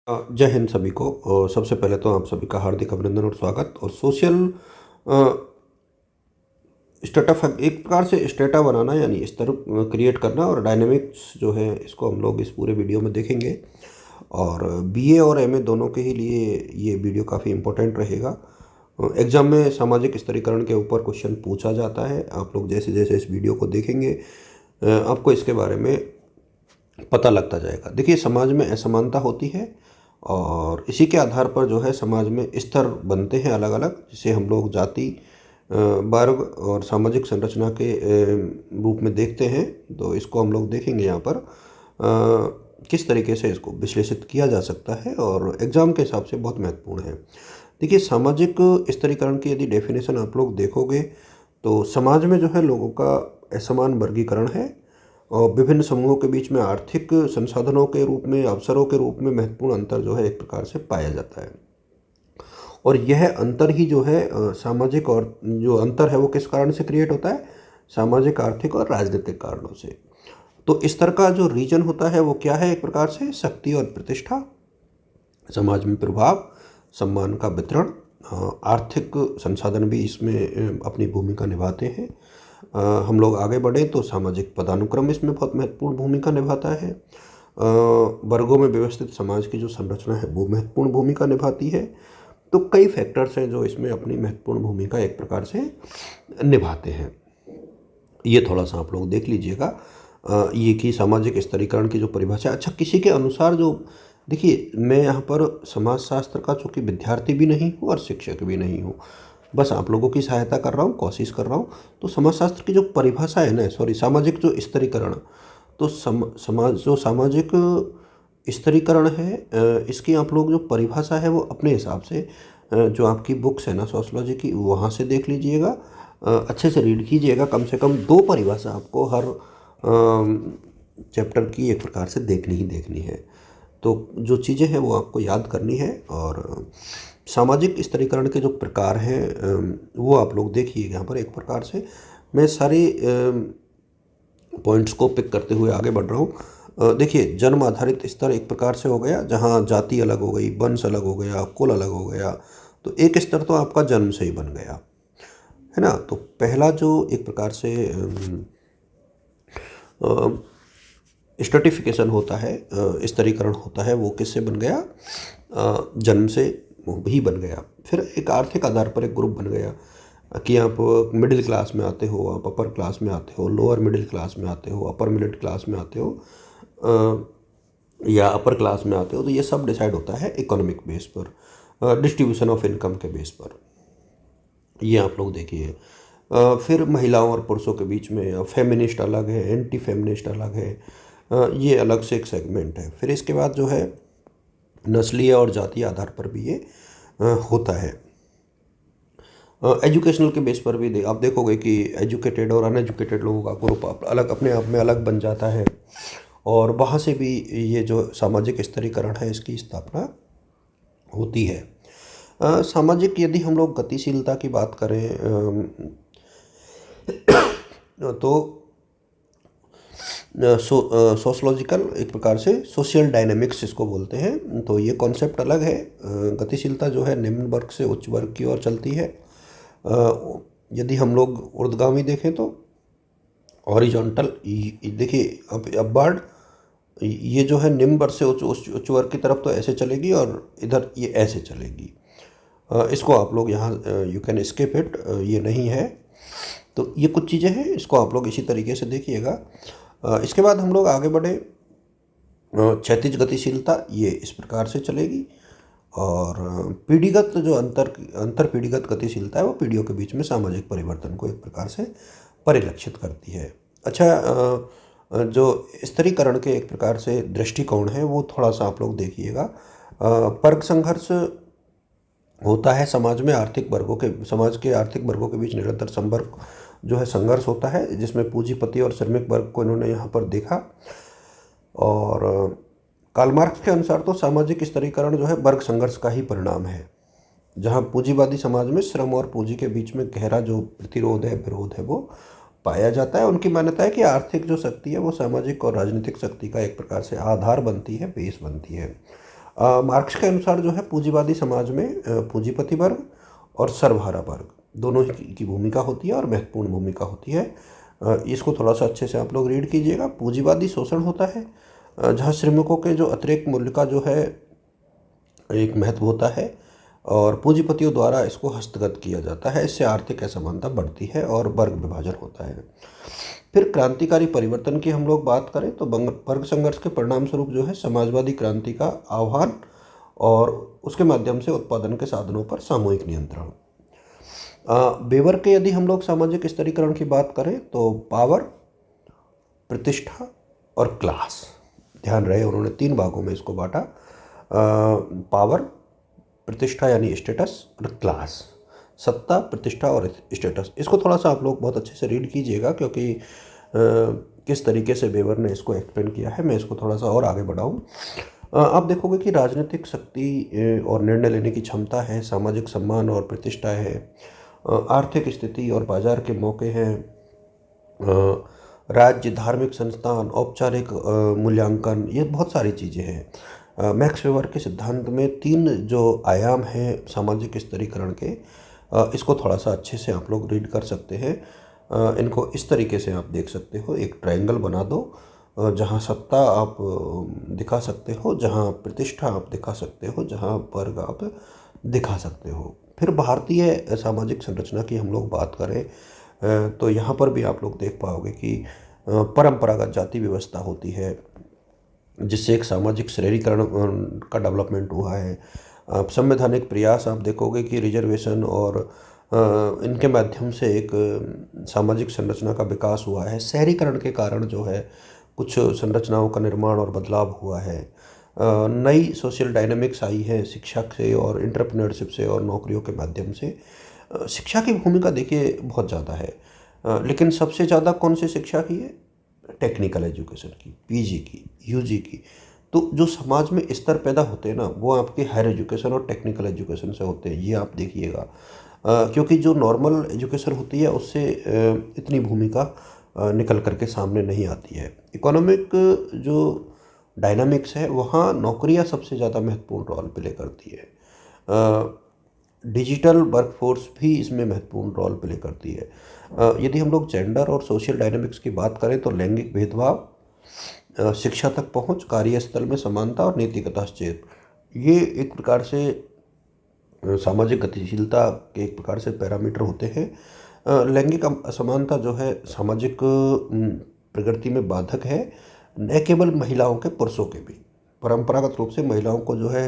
जय हिंद सभी को। सबसे पहले तो आप सभी का हार्दिक अभिनंदन और स्वागत। और सोशल स्टेटा एक प्रकार से स्टेटा बनाना यानी स्तर क्रिएट करना और डायनेमिक्स जो है इसको हम लोग इस पूरे वीडियो में देखेंगे। और बीए और एमए दोनों के ही लिए ये वीडियो काफ़ी इम्पोर्टेंट रहेगा। एग्ज़ाम में सामाजिक स्तरीकरण के ऊपर क्वेश्चन पूछा जाता है। आप लोग जैसे जैसे इस वीडियो को देखेंगे आपको इसके बारे में पता लगता जाएगा। देखिए, समाज में असमानता होती है और इसी के आधार पर जो है समाज में स्तर बनते हैं अलग अलग, जिसे हम लोग जाति, वर्ग और सामाजिक संरचना के रूप में देखते हैं। तो इसको हम लोग देखेंगे यहाँ पर किस तरीके से इसको विश्लेषित किया जा सकता है और एग्ज़ाम के हिसाब से बहुत महत्वपूर्ण है। देखिए, सामाजिक स्तरीकरण की यदि डेफिनेशन आप लोग देखोगे तो समाज में जो है लोगों का असमान वर्गीकरण है और विभिन्न समूहों के बीच में आर्थिक संसाधनों के रूप में, अवसरों के रूप में महत्वपूर्ण अंतर जो है एक प्रकार से पाया जाता है। और यह अंतर ही जो है सामाजिक, और जो अंतर है वो किस कारण से क्रिएट होता है? सामाजिक, आर्थिक और राजनीतिक कारणों से। तो इस तरह का जो रीजन होता है वो क्या है? एक प्रकार से शक्ति और प्रतिष्ठा, समाज में प्रभाव, सम्मान का वितरण, आर्थिक संसाधन भी इसमें अपनी भूमिका निभाते हैं। हम लोग आगे बढ़ें तो सामाजिक पदानुक्रम इसमें बहुत महत्वपूर्ण भूमिका निभाता है। वर्गों में व्यवस्थित समाज की जो संरचना है वो महत्वपूर्ण भूमिका निभाती है। तो कई फैक्टर्स हैं जो इसमें अपनी महत्वपूर्ण भूमिका एक प्रकार से निभाते हैं। ये थोड़ा सा आप लोग देख लीजिएगा। ये कि सामाजिक स्तरीकरण की जो परिभाषा, अच्छा किसी के अनुसार जो, देखिए मैं यहाँ पर समाजशास्त्र का चूँकि विद्यार्थी भी नहीं हूँ और शिक्षक भी नहीं हूँ, बस आप लोगों की सहायता कर रहा हूँ, कोशिश कर रहा हूँ। तो समाजशास्त्र की जो परिभाषा है ना, सॉरी, सामाजिक जो स्तरीकरण, तो सामाजिक स्तरीकरण है, इसकी आप लोग जो परिभाषा है वो अपने हिसाब से जो आपकी बुक्स है ना सोशलॉजी की, वहाँ से देख लीजिएगा। अच्छे से रीड कीजिएगा। कम से कम 2 परिभाषा आपको हर चैप्टर की एक प्रकार से देखनी ही देखनी है। तो जो चीज़ें हैं वो आपको याद करनी है। और सामाजिक स्तरीकरण के जो प्रकार हैं वो आप लोग देखिए। यहाँ पर एक प्रकार से मैं सारे पॉइंट्स को पिक करते हुए आगे बढ़ रहा हूँ। देखिए, जन्म आधारित स्तर एक प्रकार से हो गया, जहाँ जाति अलग हो गई, वंश अलग हो गया, कुल अलग हो गया। तो एक स्तर तो आपका जन्म से ही बन गया, है ना। तो पहला जो एक प्रकार से स्ट्रेटिफिकेशन होता है, स्तरीकरण होता है, वो किससे बन गया? जन्म से ही बन गया। फिर एक आर्थिक आधार पर एक ग्रुप बन गया कि आप मिडिल क्लास में आते हो, आप अपर क्लास में आते हो, लोअर मिडिल क्लास में आते हो, अपर मिडिल क्लास में आते हो, या अपर क्लास में आते हो। तो ये सब डिसाइड होता है इकोनॉमिक बेस पर, डिस्ट्रीब्यूशन ऑफ इनकम के बेस पर। ये आप लोग देखिए। फिर महिलाओं और पुरुषों के बीच में फेमिनिस्ट अलग है, एंटी फेमिनिस्ट अलग है। ये अलग से एक सेगमेंट है। फिर इसके बाद जो है नस्लीय और जातीय आधार पर भी ये होता है। एजुकेशनल के बेस पर भी आप देखोगे कि एजुकेटेड और अनएजुकेटेड लोगों का ग्रुप अलग, अपने आप में अलग बन जाता है। और वहाँ से भी ये जो सामाजिक स्तरीकरण है इसकी स्थापना होती है। सामाजिक, यदि हम लोग गतिशीलता की बात करें तो सोशलॉजिकल, एक प्रकार से सोशल डायनेमिक्स इसको बोलते हैं। तो ये कॉन्सेप्ट अलग है। गतिशीलता जो है निम्न वर्ग से उच्च वर्ग की ओर चलती है। यदि हम लोग ऊर्ध्वगामी देखें तो हॉरिजॉन्टल, देखिए अब वर्ड, ये जो है निम्न वर्ग से उच्च वर्ग की तरफ तो ऐसे चलेगी और इधर ये ऐसे चलेगी। इसको आप लोग यहाँ यू कैन स्किप इट, ये नहीं है। तो ये कुछ चीज़ें हैं, इसको आप लोग इसी तरीके से देखिएगा। इसके बाद हम लोग आगे बढ़े। क्षैतिज गतिशीलता ये इस प्रकार से चलेगी। और पीढ़ीगत जो अंतर पीढ़ीगत गतिशीलता है वो पीढ़ियों के बीच में सामाजिक परिवर्तन को एक प्रकार से परिलक्षित करती है। अच्छा, जो स्तरीकरण के एक प्रकार से दृष्टिकोण है वो थोड़ा सा आप लोग देखिएगा। वर्ग संघर्ष होता है समाज में, समाज के आर्थिक वर्गों के बीच निरंतर जो है संघर्ष होता है, जिसमें पूंजीपति और श्रमिक वर्ग को इन्होंने यहाँ पर देखा। और कार्ल मार्क्स के अनुसार तो सामाजिक स्तरीकरण जो है वर्ग संघर्ष का ही परिणाम है, जहाँ पूंजीवादी समाज में श्रम और पूंजी के बीच में गहरा जो प्रतिरोध है, विरोध है, वो पाया जाता है। उनकी मान्यता है कि आर्थिक जो शक्ति है वो सामाजिक और राजनीतिक शक्ति का एक प्रकार से आधार बनती है, बेस बनती है। मार्क्स के अनुसार जो है पूंजीवादी समाज में पूंजीपति वर्ग और सर्वहारा वर्ग दोनों की भूमिका होती है और महत्वपूर्ण भूमिका होती है। इसको थोड़ा सा अच्छे से आप लोग रीड कीजिएगा। पूंजीवादी शोषण होता है जहाँ श्रमिकों के जो अतिरिक्त मूल्य का जो है एक महत्व होता है और पूंजीपतियों द्वारा इसको हस्तगत किया जाता है। इससे आर्थिक असमानता बढ़ती है और वर्ग विभाजन होता है। फिर क्रांतिकारी परिवर्तन की हम लोग बात करें तो वर्ग संघर्ष के परिणाम स्वरूप जो है समाजवादी क्रांति का आह्वान और उसके माध्यम से उत्पादन के साधनों पर सामूहिक नियंत्रण। वेबर के यदि हम लोग सामाजिक स्तरीकरण की बात करें तो पावर, प्रतिष्ठा और क्लास, ध्यान रहे उन्होंने 3 भागों में इसको बांटा। पावर, प्रतिष्ठा यानी स्टेटस, और क्लास, सत्ता, प्रतिष्ठा और स्टेटस। इसको थोड़ा सा आप लोग बहुत अच्छे से रीड कीजिएगा क्योंकि किस तरीके से वेबर ने इसको एक्सप्लेन किया है, मैं इसको थोड़ा सा और आगे बढ़ाऊँ। आप देखोगे कि राजनीतिक शक्ति और निर्णय लेने की क्षमता है, सामाजिक सम्मान और प्रतिष्ठा है, आर्थिक स्थिति और बाजार के मौके हैं, राज्य, धार्मिक संस्थान, औपचारिक मूल्यांकन, ये बहुत सारी चीज़ें हैं। मैक्स वेबर के सिद्धांत में 3 जो आयाम हैं सामाजिक स्तरीकरण के, इसको थोड़ा सा अच्छे से आप लोग रीड कर सकते हैं। इनको इस तरीके से आप देख सकते हो, एक ट्रायंगल बना दो जहाँ सत्ता आप दिखा सकते हो, जहाँ प्रतिष्ठा आप दिखा सकते हो, जहाँ वर्ग आप दिखा सकते हो। फिर भारतीय सामाजिक संरचना की हम लोग बात करें तो यहाँ पर भी आप लोग देख पाओगे कि परंपरागत जाति व्यवस्था होती है जिससे एक सामाजिक श्रेणीकरण का डेवलपमेंट हुआ है। संवैधानिक प्रयास आप देखोगे कि रिजर्वेशन और इनके माध्यम से एक सामाजिक संरचना का विकास हुआ है। शहरीकरण के कारण जो है कुछ संरचनाओं का निर्माण और बदलाव हुआ है। नई सोशल डायनामिक्स आई है शिक्षा से और एंटरप्रेन्योरशिप से और नौकरियों के माध्यम से। शिक्षा की भूमिका देखिए बहुत ज़्यादा है, लेकिन सबसे ज़्यादा कौन सी शिक्षा की है? टेक्निकल एजुकेशन की, पीजी की, यूजी की। तो जो समाज में स्तर पैदा होते हैं ना वो आपके हायर एजुकेशन और टेक्निकल एजुकेशन से होते हैं, ये आप देखिएगा। क्योंकि जो नॉर्मल एजुकेशन होती है उससे इतनी भूमिका निकल करके सामने नहीं आती है। इकोनॉमिक जो डायनामिक्स है वहाँ नौकरियाँ सबसे ज़्यादा महत्वपूर्ण रोल प्ले करती है। डिजिटल वर्कफोर्स भी इसमें महत्वपूर्ण रोल प्ले करती है। यदि हम लोग जेंडर और सोशल डायनामिक्स की बात करें तो लैंगिक भेदभाव, शिक्षा तक पहुंच, कार्यस्थल में समानता और नीतिगत हस्तक्षेप, ये एक प्रकार से सामाजिक गतिशीलता के एक प्रकार से पैरामीटर होते हैं। लैंगिक असमानता जो है सामाजिक प्रगति में बाधक है, न केवल महिलाओं के, पुरुषों के भी। परंपरागत रूप से महिलाओं को जो है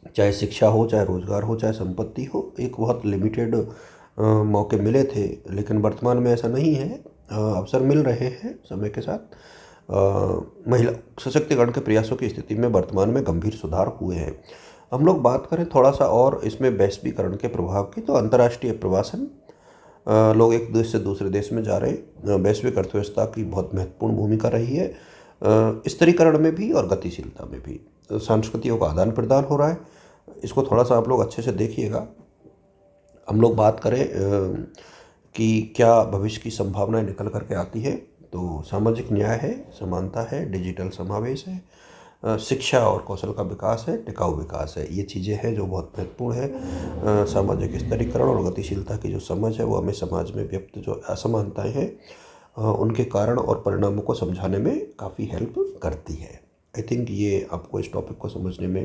चाहे शिक्षा हो, चाहे रोजगार हो, चाहे संपत्ति हो, एक बहुत लिमिटेड मौके मिले थे, लेकिन वर्तमान में ऐसा नहीं है। अवसर मिल रहे हैं समय के साथ। महिला सशक्तिकरण के प्रयासों की स्थिति में वर्तमान में गंभीर सुधार हुए हैं। हम लोग बात करें थोड़ा सा और इसमें वैश्वीकरण के प्रभाव की, तो अंतर्राष्ट्रीय प्रवासन, लोग एक देश से दूसरे देश में जा रहे हैं। वैश्विक अर्थव्यवस्था की बहुत महत्वपूर्ण भूमिका रही है, स्तरीकरण में भी और गतिशीलता में भी। संस्कृतियों का आदान प्रदान हो रहा है, इसको थोड़ा सा आप लोग अच्छे से देखिएगा। हम लोग बात करें कि क्या भविष्य की संभावनाएं निकल करके आती है, तो सामाजिक न्याय है, समानता है, डिजिटल समावेश है, शिक्षा और कौशल का विकास है, टिकाऊ विकास है। ये चीज़ें हैं जो बहुत महत्वपूर्ण है। सामाजिक स्तरीकरण और गतिशीलता की जो समझ है वो हमें समाज में व्यक्त जो असमानताएं हैं उनके कारण और परिणामों को समझाने में काफ़ी हेल्प करती है। आई थिंक ये आपको इस टॉपिक को समझने में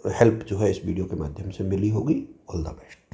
हेल्प जो है इस वीडियो के माध्यम से मिली होगी। All the best.